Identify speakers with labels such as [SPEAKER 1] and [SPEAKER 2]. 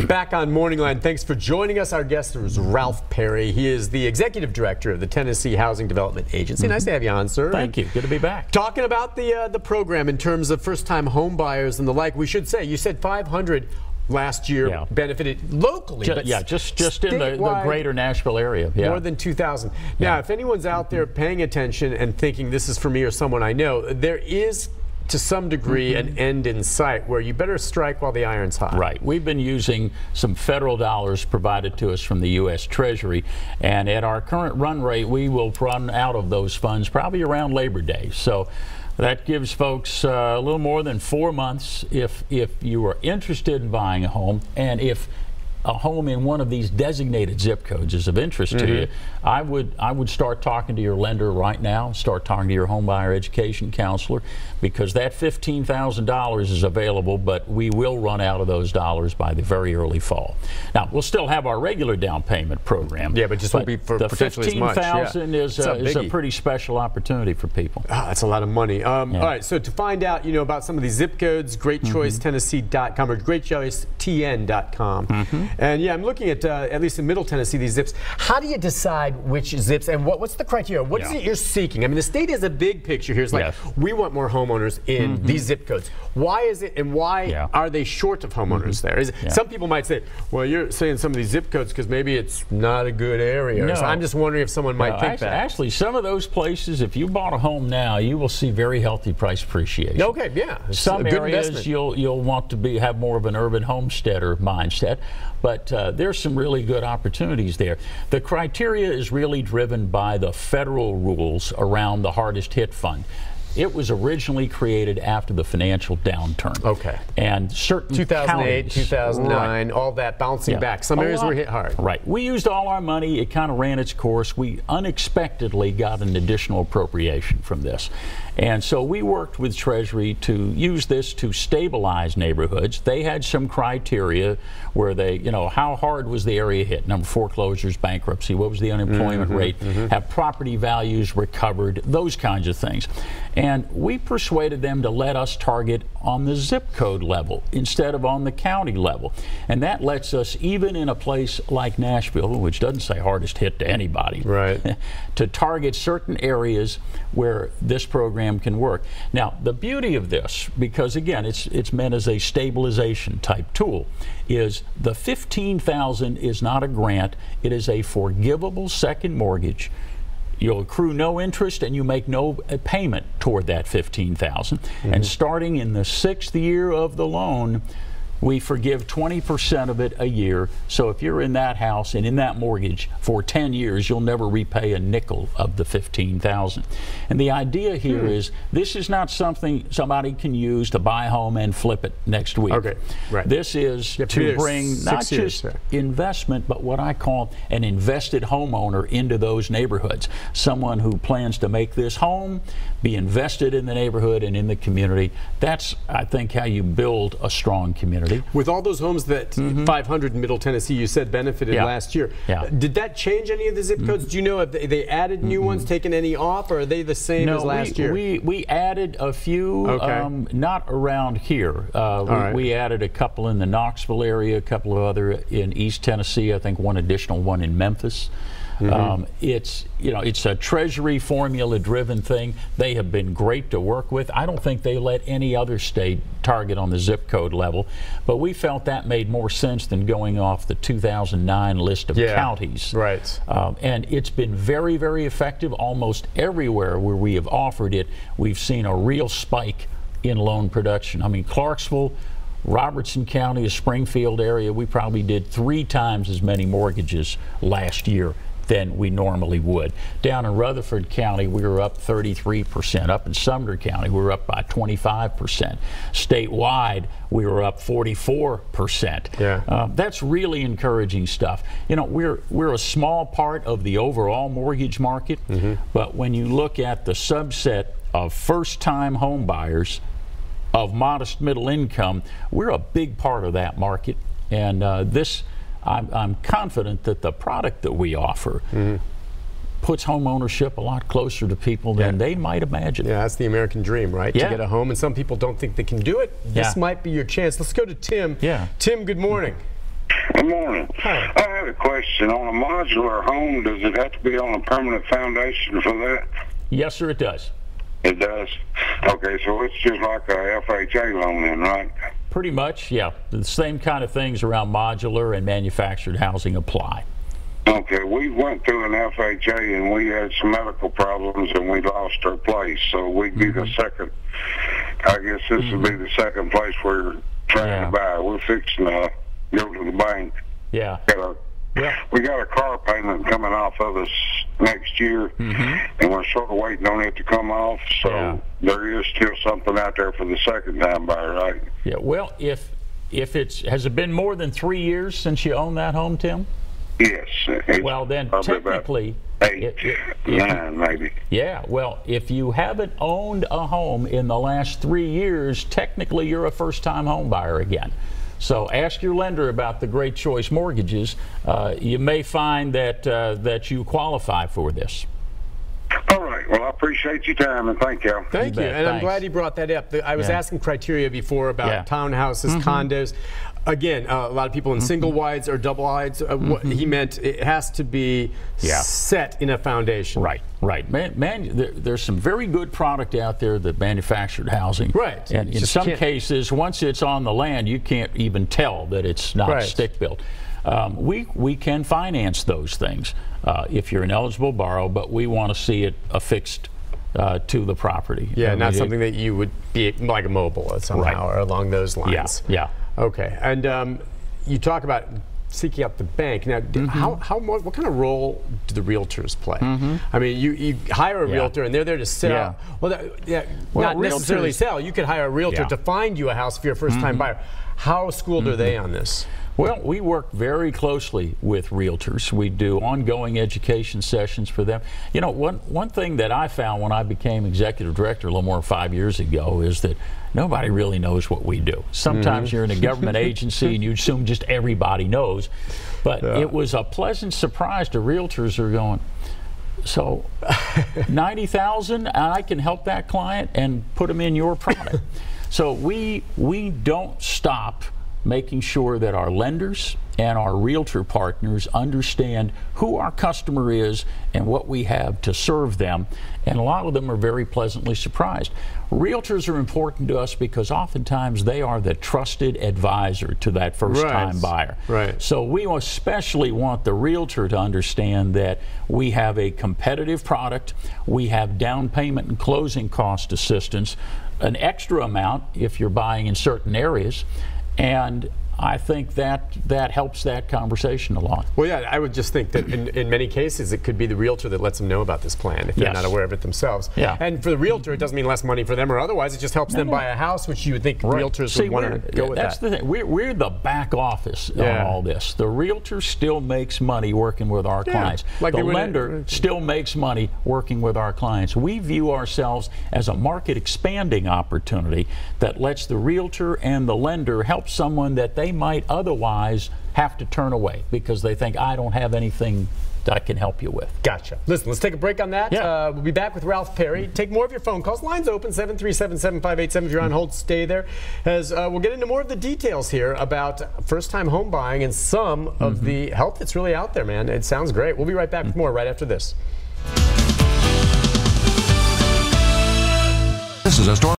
[SPEAKER 1] Back on MorningLine, thanks for joining us. Our guest is Ralph Perry. He is the Executive Director of the Tennessee Housing Development Agency. Nice to have you on, sir.
[SPEAKER 2] Thank you. Good to be back.
[SPEAKER 1] Talking about the program in terms of first-time home buyers and the like, we should say, you said 500 last year benefited locally.
[SPEAKER 2] Just in the greater Nashville area.
[SPEAKER 1] More than 2,000. Now, if anyone's out there paying attention and thinking this is for me or someone I know, there is to some degree an end in sight where you better strike while the iron's hot.
[SPEAKER 2] Right. We've been using some federal dollars provided to us from the U.S. Treasury, and at our current run rate, we will run out of those funds probably around Labor Day. So that gives folks a little more than 4 months if you are interested in buying a home, and if a home in one of these designated zip codes is of interest to you, I would start talking to your lender right now, start talking to your home buyer education counselor, because that $15,000 is available, but we will run out of those dollars by the very early fall. Now, we'll still have our regular down payment program.
[SPEAKER 1] Yeah, but just won't be for potentially as much.
[SPEAKER 2] The $15,000 is a pretty special opportunity for people.
[SPEAKER 1] That's a lot of money. All right, so to find out, about some of these zip codes, greatchoicetennessee.com or greatchoicetn.com. And yeah, I'm looking at least in Middle Tennessee, these zips. How do you decide which zips and what's the criteria? What is it you're seeking? I mean, the state has a big picture here. It's like, we want more homeowners in these zip codes. Why is it, and why are they short of homeowners there? Some people might say, well, you're saying some of these zip codes because maybe it's not a good area.
[SPEAKER 2] No.
[SPEAKER 1] So I'm just wondering if someone might think that.
[SPEAKER 2] Actually, some of those places, if you bought a home now, you will see very healthy price appreciation.
[SPEAKER 1] Okay, yeah.
[SPEAKER 2] Some areas you'll want to have more of an urban homesteader mindset, but there's some really good opportunities there. The criteria is really driven by the federal rules around the hardest hit fund. It was originally created after the financial downturn. Okay. And certain
[SPEAKER 1] 2008,
[SPEAKER 2] counties,
[SPEAKER 1] 2009, all that bouncing back. Some areas were hit hard.
[SPEAKER 2] Right. We used all our money. It kind of ran its course. We unexpectedly got an additional appropriation from this. And so we worked with Treasury to use this to stabilize neighborhoods. They had some criteria where they, how hard was the area hit? Number, foreclosures, bankruptcy, what was the unemployment rate? Have property values recovered? Those kinds of things. And we persuaded them to let us target on the zip code level instead of on the county level. And that lets us, even in a place like Nashville, which doesn't say hardest hit to anybody, to target certain areas where this program can work. Now, the beauty of this, because again, it's meant as a stabilization type tool, is the $15,000 is not a grant. It is a forgivable second mortgage. You'll accrue no interest and you make no payment toward that $15,000. And starting in the 6th year of the loan, we forgive 20% of it a year. So if you're in that house and in that mortgage for 10 years, you'll never repay a nickel of the $15,000. And the idea here is this is not something somebody can use to buy a home and flip it next week. Okay, right. This is to bring not just investment, but what I call an invested homeowner into those neighborhoods. Someone who plans to make this home, be invested in the neighborhood and in the community. That's, I think, how you build a strong community.
[SPEAKER 1] With all those homes that 500 in Middle Tennessee you said benefited last year, did that change any of the zip codes? Do you know if they added new ones, taken any off, or are they the same as last year?
[SPEAKER 2] We added a few, not around here. We added a couple in the Knoxville area, a couple of other in East Tennessee, I think one additional one in Memphis. It's a Treasury formula driven thing. They have been great to work with. I don't think they let any other state target on the zip code level, but we felt that made more sense than going off the 2009 list of counties.
[SPEAKER 1] Right.
[SPEAKER 2] And it's been very, very effective. Almost everywhere where we have offered it, we've seen a real spike in loan production. I mean, Clarksville, Robertson County, the Springfield area, we probably did 3 times as many mortgages last year than we normally would. Down in Rutherford County, we were up 33%. Up in Sumner County, we were up by 25%. Statewide, we were up 44%. That's really encouraging stuff. We're a small part of the overall mortgage market, but when you look at the subset of first-time home buyers of modest middle income, we're a big part of that market. And I'm confident that the product that we offer puts home ownership a lot closer to people than they might imagine.
[SPEAKER 1] Yeah, that's the American dream, right? To get a home, and some people don't think they can do it. This might be your chance. Let's go to Tim. Tim, good morning.
[SPEAKER 3] Good morning.
[SPEAKER 1] Hi.
[SPEAKER 3] I have a question. On a modular home, does it have to be on a permanent foundation for that?
[SPEAKER 2] Yes, sir, it does.
[SPEAKER 3] It does? Okay, so it's just like a FHA loan then, right?
[SPEAKER 2] Pretty much, yeah. The same kind of things around modular and manufactured housing apply.
[SPEAKER 3] Okay, we went through an FHA and we had some medical problems and we lost our place, so we'd be the second. I guess this would be the second place we're trying to buy. We're fixing to go to the bank.
[SPEAKER 2] Yeah.
[SPEAKER 3] We got a car payment coming off of us next year, and we're sort of waiting on it to come off, so there is still something out there for the second-time buyer, right?
[SPEAKER 2] Yeah, well, if has it been more than 3 years since you own that home, Tim?
[SPEAKER 3] Yes.
[SPEAKER 2] Well, then technically,
[SPEAKER 3] 8, 9 maybe.
[SPEAKER 2] Yeah, well, if you haven't owned a home in the last 3 years, technically you're a first-time home buyer again. So ask your lender about the Great Choice mortgages. You may find that that you qualify for this.
[SPEAKER 3] All right. Well, I appreciate your time, and thank you.
[SPEAKER 1] Thank you. And I'm glad you brought that up. I was asking criteria before about townhouses, condos. Again, a lot of people in single wides or double wides. What he meant, it has to be set in a foundation.
[SPEAKER 2] Right, right. There's some very good product out there that manufactured housing.
[SPEAKER 1] Right.
[SPEAKER 2] And in some cases, once it's on the land, you can't even tell that it's not stick built. We can finance those things if you're an eligible borrower, but we want to see it affixed to the property.
[SPEAKER 1] Yeah, not something that you would be like a mobile somehow or along those lines.
[SPEAKER 2] Yeah.
[SPEAKER 1] Okay, and you talk about seeking out the bank. Now, what kind of role do the realtors play? I mean, you hire a realtor and they're there to sell. Well, not necessarily sell. You could hire a realtor to find you a house if you're a first-time buyer. How schooled are they on this?
[SPEAKER 2] Well, we work very closely with realtors. We do ongoing education sessions for them. You know, one thing that I found when I became executive director a little more than 5 years ago is that nobody really knows what we do. Sometimes you're in a government agency and you assume just everybody knows. But it was a pleasant surprise to realtors who are going, so 90,000 and I can help that client and put them in your product. So we don't stop making sure that our lenders and our realtor partners understand who our customer is and what we have to serve them. And a lot of them are very pleasantly surprised. Realtors are important to us because oftentimes they are the trusted advisor to that first-time buyer. So we especially want the realtor to understand that we have a competitive product, we have down payment and closing cost assistance, an extra amount if you're buying in certain areas, and I think that helps that conversation a lot.
[SPEAKER 1] Well, yeah, I would just think that in many cases it could be the realtor that lets them know about this plan if they're not aware of it themselves. And for the realtor, it doesn't mean less money for them or otherwise. It just helps them buy a house, which you would think realtors would want to go with.
[SPEAKER 2] That's the thing. We're the back office on all this. The realtor still makes money working with our clients. Like the lender still makes money working with our clients. We view ourselves as a market expanding opportunity that lets the realtor and the lender help someone that they might otherwise have to turn away because they think, I don't have anything that I can help you with.
[SPEAKER 1] Gotcha. Listen, let's take a break on that. We'll be back with Ralph Perry. Take more of your phone calls. Lines open, 737-7587. If you're on hold, stay there. As we'll get into more of the details here about first-time home buying and some of the help that's really out there, man. It sounds great. We'll be right back with more right after this.
[SPEAKER 4] This is a story.